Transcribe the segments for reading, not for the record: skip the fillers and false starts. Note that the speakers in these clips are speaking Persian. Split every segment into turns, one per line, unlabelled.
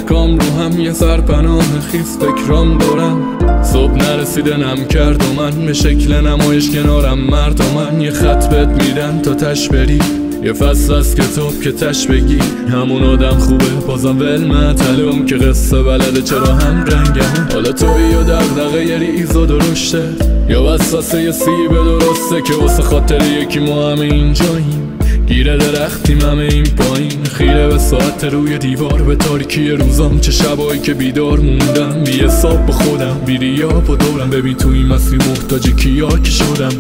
احکام رو هم یه سرپناه خیس فکرام دارم. صبح نرسیده نم کرد و من به شکل نمایش کنارم مرد و من یه خط بهت میدن تا تش بری، یه فصل از کتاب که تش بگی همون آدم خوبه بازم ول معطلم که قصه بلده چرا هم رنگمه. حالا توی یا دغدغه یه ریز و درشته یا وسوسه یه سیب درسته که واسه خاطر یکی ما همه اینجاییم، گیره درختیم همه این پایین، خیره به ساعت روی دیوار به تاریکی روزام، چه شبایی که بیدار موندم بی حساب با خودم، بی ریا با دورم، ببین تو این مسیر محتاج کیا که شدم.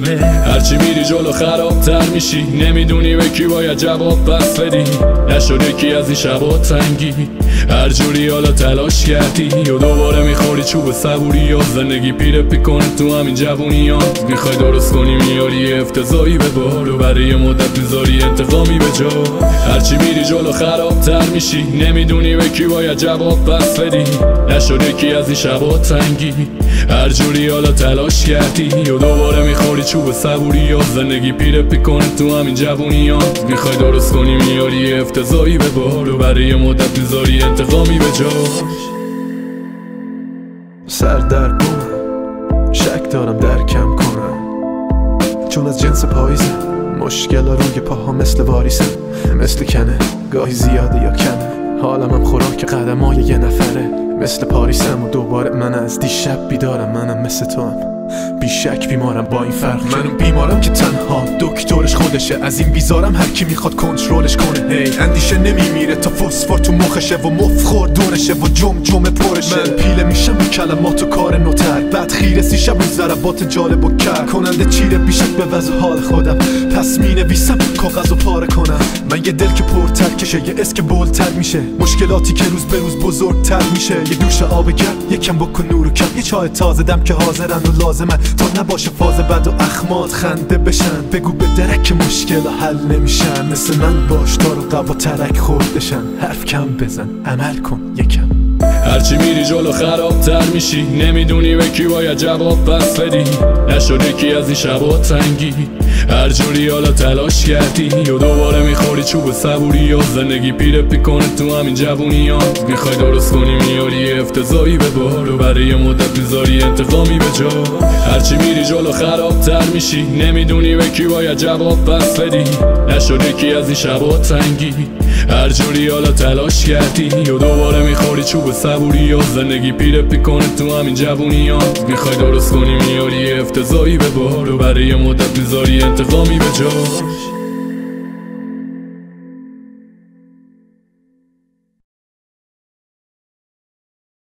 هرچی میری جلو خرابتر میشی، نمیدونی به کی باید جواب بس بدی، نشده کی از این شبا تنگی، هر جوری حالا تلاش کردی یا دوباره میخوری چوب صبوری یا زندگی پیره پیکنه تو همین جوونی ها، میخوای درست کنی میاری افتضایی به بار و برای مدت میذاری انتقامی به جا. هرچی میری جلو خرابتر میشی، نمیدونی به کی باید جواب بس بدی، نشده کی از این شبا تنگی، هر جوری حالا تلاش کردی یا دوباره میخوری چوب صبوری یا زندگی پیره پیکنه تو همین جوونی ها، میخوای درست کنی میاری افتضایی به بار و برای مدت میذاری انتقامی به جا.
سر در کنم شک دارم درکم کنم، چون از جنس پاییزه مشکل روی پاها مثل واریسم، مثل کنه گاهی زیاده یا کمه، حالم هم خوراک قدمای یه نفره، مثل پاریسم و دوباره من از دیشب بیدارم، منم مثل تو هم بیشک بیمارم با این فرق، منم بیمارم که تنها دکترش خودشه، از این بیزارم هر کی میخواد کنترلش کنه، هی اندیشه نمیمیره تا فسفر تو مخشه و مفخور دورشه و جمجمه پرشه، من پیله میشم با کلمات و کار نوتر، بعد خیره سیشم رو ضربات جالب و کر کننده چیره بیشک به وضع حال خودم، پس مینویسم کاغذ و پاره کنم، من یه دل که پرتر کشه یه اسک بولتر میشه، مشکلاتی که روز به روز بزرگتر میشه، یه دوش آب گرم یکم بکن نور و کم، یه چای تازه دم که حاضرن و لازمن تا نباشه فاز بد و اخمات خنده بشن، بگو به درک مشکل حل نمیشن، مثل من باش دار و قبا ترک خوردشن، حرف کم بزن عمل کن یکم.
هرچی میری جلو خرابتر میشی، نمیدونی به کی باید جواب بس بدی، نشده کی از این شبا تنگی، هر جوری حالا تلاش کردی یا دوباره میخوری چوب صبوری یا زندگی پیره پیکنه تو همین جوونی ها، میخوای درست کنی میاری افتضایی به بار و برای مدت میذاری انتقامی به جا. هرچی میری جلو خرابتر میشی، نمیدونی به کی باید جواب بس بدی، نشده کی از این شبا تنگی، هر جوری حالا تلاش کردی یا دوباره میخوری چوب صبوری یا زندگی پیره پیکنه تو همین جوونی ها، میخوای درست کنی میاری افتضایی به بار و برای مدت میذاری انتقامی به جا.